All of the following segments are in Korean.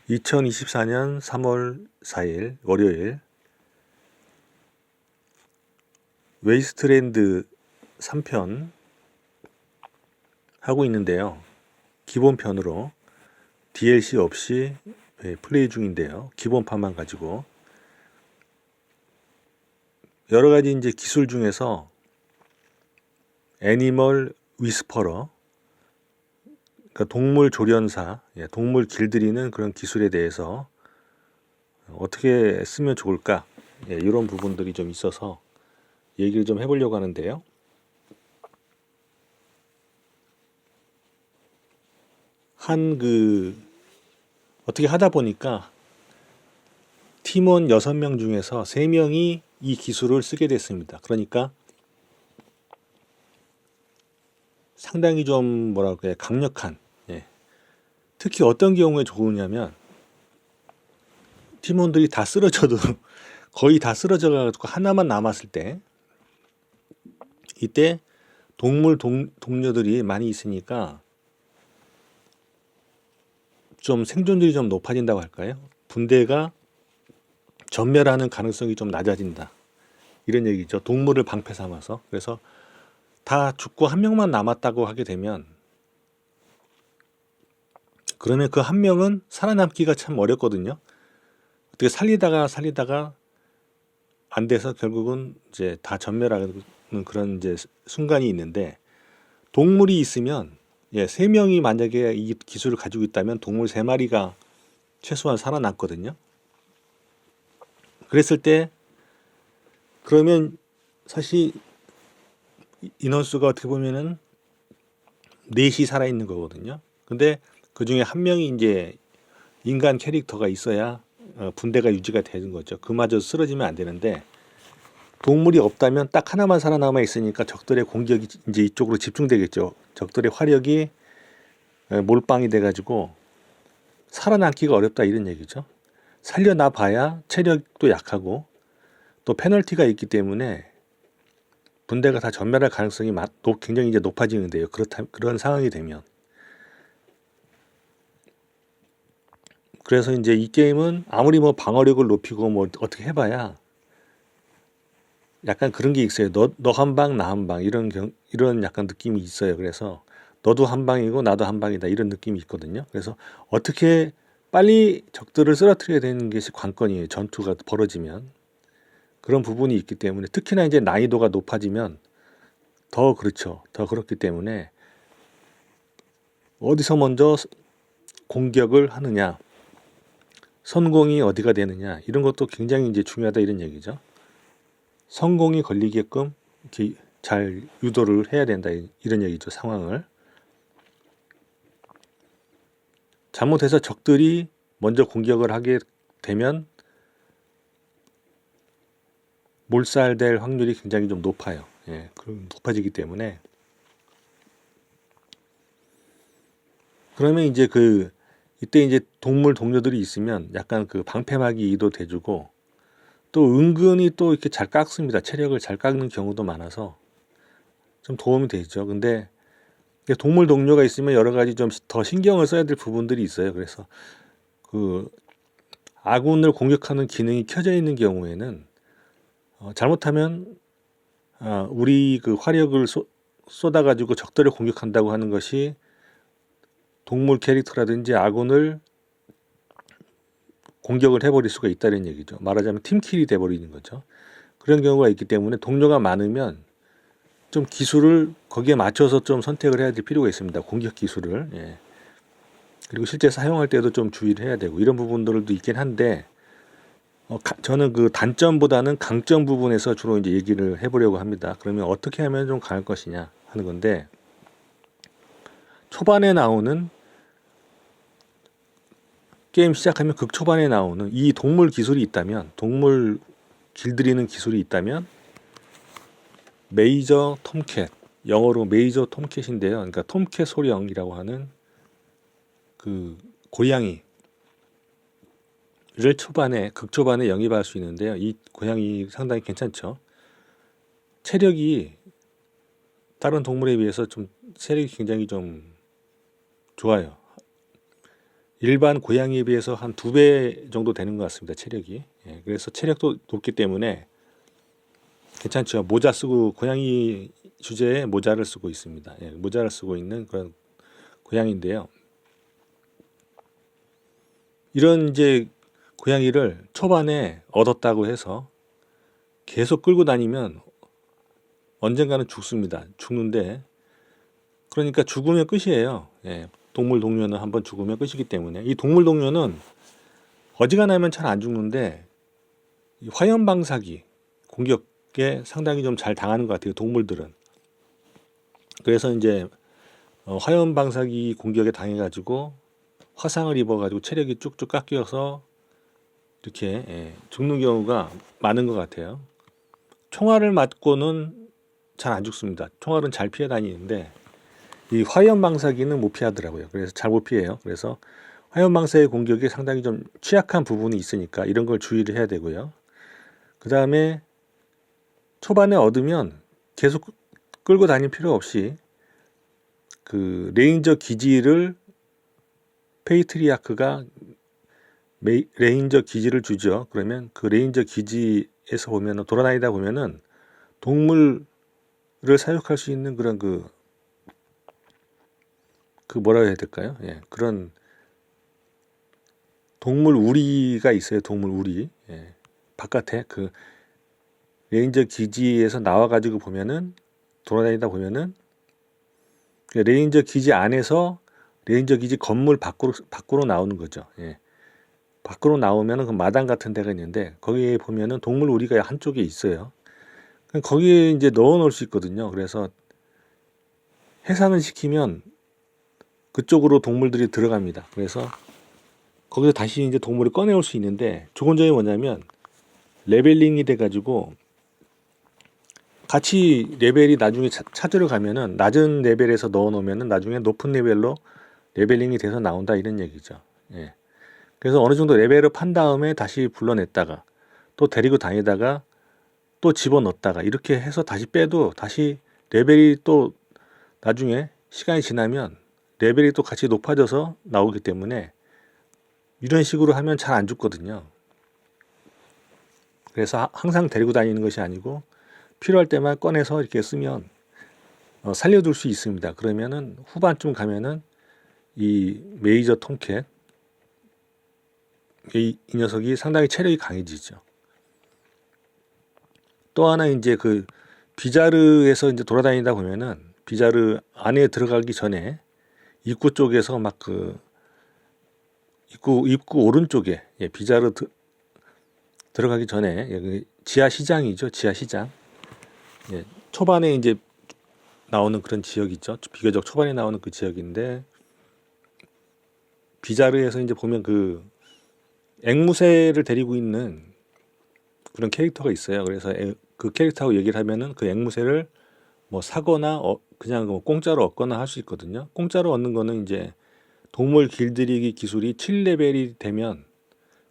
2024년 3월 4일 월요일 웨이스트랜드 3편 하고 있는데요. 기본편으로 DLC 없이 플레이 중인데요. 기본판만 가지고 여러 가지 이제 기술 중에서 애니멀 위스퍼러, 그러니까 동물 조련사, 동물 길들이는 그런 기술에 대해서 어떻게 쓰면 좋을까, 이런 부분들이 좀 있어서 얘기를 좀 해보려고 하는데요. 어떻게 하다 보니까 팀원 6명 중에서 3명이 이 기술을 쓰게 됐습니다. 그러니까 상당히 좀 뭐랄까요, 강력한, 특히 어떤 경우에 좋으냐면 팀원들이 다 쓰러져도 거의 다 쓰러져가지고 하나만 남았을 때, 이때 동료들이 많이 있으니까 좀 생존율이 좀 높아진다고 할까요? 분대가 전멸하는 가능성이 좀 낮아진다, 이런 얘기죠. 동물을 방패 삼아서. 그래서 다 죽고 한 명만 남았다고 하게 되면, 그러면 그 한 명은 살아남기가 참 어렵거든요. 어떻게 살리다가 안 돼서 결국은 이제 다 전멸하는 그런 이제 순간이 있는데, 동물이 있으면, 3명이 만약에 이 기술을 가지고 있다면 동물 3마리가 최소한 살아남거든요. 그랬을 때, 그러면 사실 인원수가 어떻게 보면은 4이 살아있는 거거든요. 근데 그 중에 한 명이 이제 인간 캐릭터가 있어야 분대가 유지가 되는 거죠. 그마저 쓰러지면 안 되는데, 동물이 없다면 딱 하나만 살아남아 있으니까 적들의 공격이 이제 이쪽으로 집중되겠죠. 적들의 화력이 몰빵이 돼가지고 살아남기가 어렵다, 이런 얘기죠. 살려나 봐야 체력도 약하고 또 페널티가 있기 때문에 분대가 다 전멸할 가능성이 굉장히 이제 높아지는데요. 그런 상황이 되면. 그래서 이제 이 게임은 아무리 뭐 방어력을 높이고 뭐 어떻게 해봐야 약간 그런 게 있어요. 너 한 방, 나 한 방, 이런 약간 느낌이 있어요. 그래서 너도 한 방이고 나도 한 방이다, 이런 느낌이 있거든요. 그래서 어떻게 빨리 적들을 쓰러뜨려야 되는 것이 관건이에요. 전투가 벌어지면. 그런 부분이 있기 때문에, 특히나 이제 난이도가 높아지면 더 그렇죠. 더 그렇기 때문에 어디서 먼저 공격을 하느냐, 성공이 어디가 되느냐, 이런 것도 굉장히 이제 중요하다, 이런 얘기죠. 성공이 걸리게끔 이렇게 잘 유도를 해야 된다, 이런 얘기죠. 상황을. 잘못해서 적들이 먼저 공격을 하게 되면 몰살될 확률이 굉장히 좀 높아요. 그럼 높아지기 때문에, 그러면 이제 이때 이제 동물 동료들이 있으면 약간 방패막이도 돼주고, 또 은근히 또 이렇게 잘 깎습니다. 체력을 잘 깎는 경우도 많아서 좀 도움이 되죠. 근데 동물 동료가 있으면 여러 가지 좀 더 신경을 써야 될 부분들이 있어요. 그래서 아군을 공격하는 기능이 켜져 있는 경우에는 잘못하면 우리 화력을 쏟아가지고 적들을 공격한다고 하는 것이 동물 캐릭터라든지 아군을 공격을 해버릴 수가 있다는 얘기죠. 말하자면 팀킬이 돼버리는 거죠. 그런 경우가 있기 때문에 동료가 많으면 좀 기술을 거기에 맞춰서 좀 선택을 해야 될 필요가 있습니다. 공격 기술을. 그리고 실제 사용할 때도 좀 주의를 해야 되고, 이런 부분들도 있긴 한데, 저는 그 단점보다는 강점 부분에서 주로 이제 얘기를 해보려고 합니다. 그러면 어떻게 하면 좀 강할 것이냐 하는 건데, 초반에 나오는, 게임 시작하면 극초반에 나오는 이 동물 기술이 있다면, 동물 길들이는 기술이 있다면, 메이저 톰캣, 영어로 메이저 톰캣인데요. 그러니까 톰캣 소령이라고 하는 고양이를 극초반에 영입할 수 있는데요. 이 고양이 상당히 괜찮죠. 체력이 다른 동물에 비해서 좀 체력이 굉장히 좀 좋아요. 일반 고양이에 비해서 한 2배 정도 되는 것 같습니다. 체력이. 예, 그래서 체력도 높기 때문에 괜찮죠. 모자 쓰고 고양이 주제에 모자를 쓰고 있습니다. 예, 모자를 쓰고 있는 그런 고양이인데요. 이런 이제 고양이를 초반에 얻었다고 해서 계속 끌고 다니면 언젠가는 죽습니다. 죽는데 그러니까 죽으면 끝이에요. 예, 동물 동료는 한번 죽으면 끝이기 때문에 이 동물 동료는 어지간하면 잘 안 죽는데 이 화염방사기 공격에 상당히 좀 잘 당하는 것 같아요. 동물들은. 그래서 이제 화염방사기 공격에 당해가지고 화상을 입어가지고 체력이 쭉쭉 깎여서 이렇게 죽는 경우가 많은 것 같아요. 총알을 맞고는 잘 안 죽습니다. 총알은 잘 피해 다니는데 이 화염방사기는 못 피하더라고요. 그래서 잘 못 피해요. 그래서 화염방사의 공격이 상당히 좀 취약한 부분이 있으니까 이런 걸 주의를 해야 되고요. 그 다음에 초반에 얻으면 계속 끌고 다닐 필요 없이 그 레인저 기지를 페이트리아크가 레인저 기지를 주죠. 그러면 그 레인저 기지에서 보면은 돌아다니다 보면은 동물을 사육할 수 있는 그런 그 뭐라고 해야 될까요? 예, 그런 동물 우리가 있어요. 동물 우리. 예, 바깥에 그 레인저 기지에서 나와가지고 보면은 돌아다니다 보면은 그 레인저 기지 안에서 레인저 기지 건물 밖으로 나오는 거죠. 예. 밖으로 나오면은 그 마당 같은 데가 있는데 거기에 보면은 동물 우리가 한쪽에 있어요. 거기에 이제 넣어 놓을 수 있거든요. 그래서 해산을 시키면 그쪽으로 동물들이 들어갑니다. 그래서 거기서 다시 이제 동물을 꺼내올 수 있는데 좋은 점이 뭐냐면 레벨링이 돼가지고 같이 레벨이 나중에 찾으러 가면은 낮은 레벨에서 넣어 놓으면은 나중에 높은 레벨로 레벨링이 돼서 나온다 이런 얘기죠. 예. 그래서 어느 정도 레벨업 한 다음에 다시 불러냈다가 또 데리고 다니다가 또 집어넣었다가 이렇게 해서 다시 빼도 다시 레벨이 또 나중에 시간이 지나면 레벨이 또 같이 높아져서 나오기 때문에 이런 식으로 하면 잘 안 죽거든요. 그래서 항상 데리고 다니는 것이 아니고 필요할 때만 꺼내서 이렇게 쓰면 살려둘 수 있습니다. 그러면은 후반쯤 가면은 이 메이저 톰캣 이 녀석이 상당히 체력이 강해지죠. 또 하나 이제 그 비자르에서 이제 돌아다니다 보면은 비자르 안에 들어가기 전에 입구 쪽에서 막 그 입구 오른쪽에 비자르 들어가기 전에 지하 시장이죠. 지하 시장. 초반에 이제 나오는 그런 지역이죠. 비교적 초반에 나오는 그 지역인데 비자르에서 이제 보면 그 앵무새를 데리고 있는 그런 캐릭터가 있어요. 그래서 그 캐릭터하고 얘기를 하면은 그 앵무새를 뭐 사거나 그냥 뭐 공짜로 얻거나 할 수 있거든요. 공짜로 얻는 거는 이제 동물 길들이기 기술이 7레벨이 되면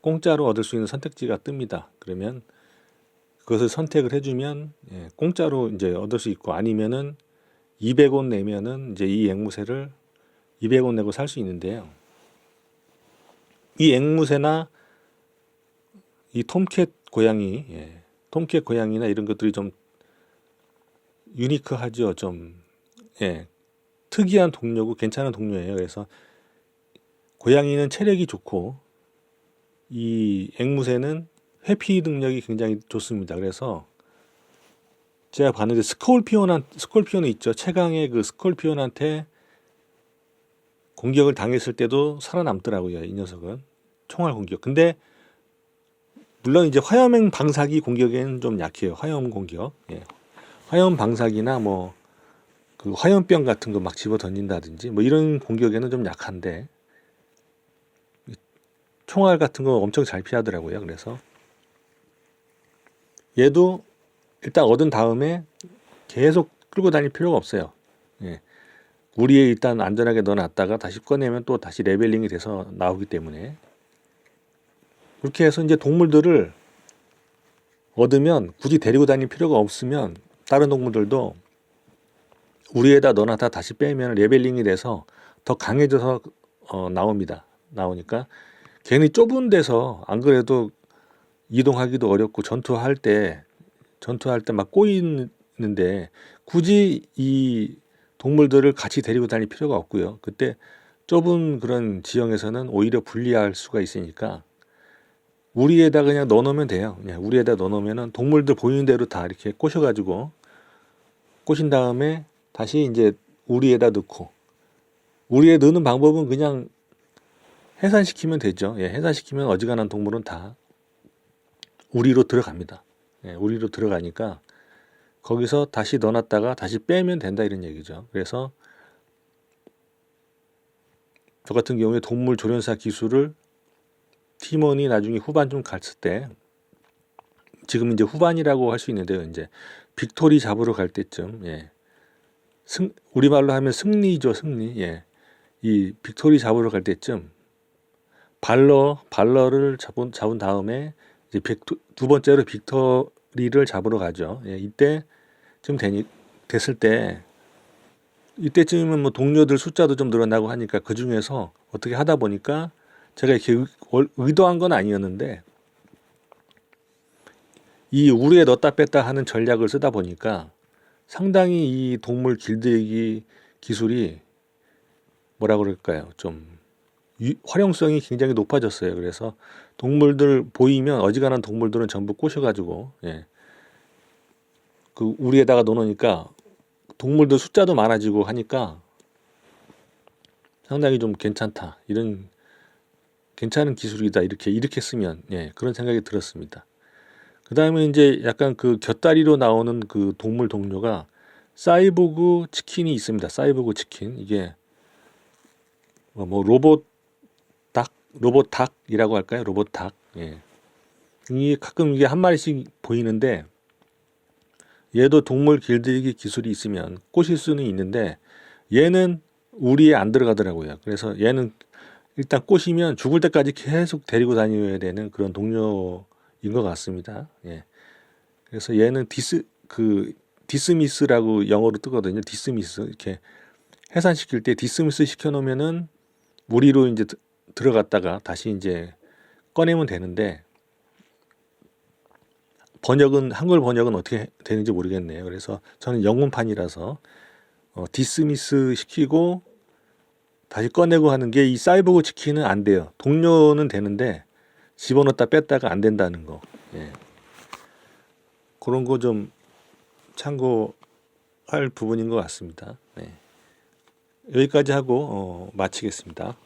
공짜로 얻을 수 있는 선택지가 뜹니다. 그러면 그것을 선택을 해주면 공짜로 이제 얻을 수 있고 아니면은 200원 내면은 이제 이 앵무새를 200원 내고 살 수 있는데요. 이 앵무새나 이 톰캣 고양이, 톰캣 고양이나 이런 것들이 좀 유니크하죠. 좀 특이한 동료고 괜찮은 동료예요. 그래서 고양이는 체력이 좋고 이 앵무새는 회피 능력이 굉장히 좋습니다. 그래서 제가 봤는데 스콜피온은 있죠. 최강의 그 스콜피온한테 공격을 당했을 때도 살아남더라고요. 이 녀석은 총알 공격. 근데 물론 이제 화염 방사기 공격에는 좀 약해요. 화염 공격. 화염 방사기나 뭐 그 화염병 같은 거 막 집어 던진다든지 뭐 이런 공격에는 좀 약한데 총알 같은 거 엄청 잘 피하더라고요. 그래서 얘도 일단 얻은 다음에 계속 끌고 다닐 필요가 없어요. 우리에 일단 안전하게 넣어놨다가 다시 꺼내면 또 다시 레벨링이 돼서 나오기 때문에 그렇게 해서 이제 동물들을 얻으면 굳이 데리고 다닐 필요가 없으면 다른 동물들도 우리에다 넣어놨다 다시 빼면 레벨링이 돼서 더 강해져서 나옵니다. 나오니까 괜히 좁은 데서 안 그래도 이동하기도 어렵고 전투할 때 막 꼬이는데 굳이 이 동물들을 같이 데리고 다닐 필요가 없고요. 그때 좁은 그런 지형에서는 오히려 불리할 수가 있으니까 우리에다 그냥 넣어놓으면 돼요. 그냥 우리에다 넣어놓으면은 동물들 보이는 대로 다 이렇게 꼬셔가지고 꼬신 다음에 다시 이제 우리에다 넣고 우리에 넣는 방법은 그냥 해산시키면 되죠. 예, 해산시키면 어지간한 동물은 다 우리로 들어갑니다. 예, 우리로 들어가니까 거기서 다시 넣어놨다가 다시 빼면 된다 이런 얘기죠. 그래서 저 같은 경우에 동물 조련사 기술을 팀원이 나중에 후반쯤 갔을 때 지금 이제 후반이라고 할 수 있는데요. 이제 빅토리 잡으러 갈 때쯤 예. 우리말로 하면 승리죠, 승리. 예. 이 빅토리 잡으러 갈 때쯤 발러를 잡은 다음에 이제 두 번째로 빅토리를 잡으러 가죠. 예. 됐을 때 이때쯤이면 뭐 동료들 숫자도 좀 늘어나고 하니까 그 중에서 어떻게 하다 보니까 제가 이렇게 의도한 건 아니었는데 이 우리에 넣었다 뺐다 하는 전략을 쓰다 보니까 상당히 이 동물 길들이기 기술이 뭐라 그럴까요? 좀 활용성이 굉장히 높아졌어요. 그래서 동물들 보이면 어지간한 동물들은 전부 꼬셔가지고 예. 그 우리에다가 넣어놓으니까 동물들 숫자도 많아지고 하니까 상당히 좀 괜찮다. 이런 괜찮은 기술이다. 이렇게 쓰면 예, 그런 생각이 들었습니다. 그 다음에 이제 약간 그 곁다리로 나오는 그 동물 동료가 사이보그 치킨이 있습니다. 사이보그 치킨 이게 뭐 로봇 닭이라고 할까요? 로봇 닭. 예. 이게 가끔 이게 한 마리씩 보이는데 얘도 동물 길들이기 기술이 있으면 꼬실 수는 있는데 얘는 우리에 안 들어가더라고요. 그래서 얘는 일단 꼬시면 죽을 때까지 계속 데리고 다녀야 되는 그런 동료인 것 같습니다. 예. 그래서 얘는 디스미스라고 영어로 뜨거든요. 디스미스. 이렇게 해산시킬 때 디스미스 시켜놓으면은 무리로 이제 들어갔다가 다시 이제 꺼내면 되는데 한글 번역은 어떻게 되는지 모르겠네요. 그래서 저는 영문판이라서 디스미스 시키고 다시 꺼내고 하는 게 이 사이보그 치킨은 안 돼요. 동료는 되는데 집어넣었다 뺐다가 안 된다는 거. 예. 그런 거 좀 참고할 부분인 것 같습니다. 네. 여기까지 하고 마치겠습니다.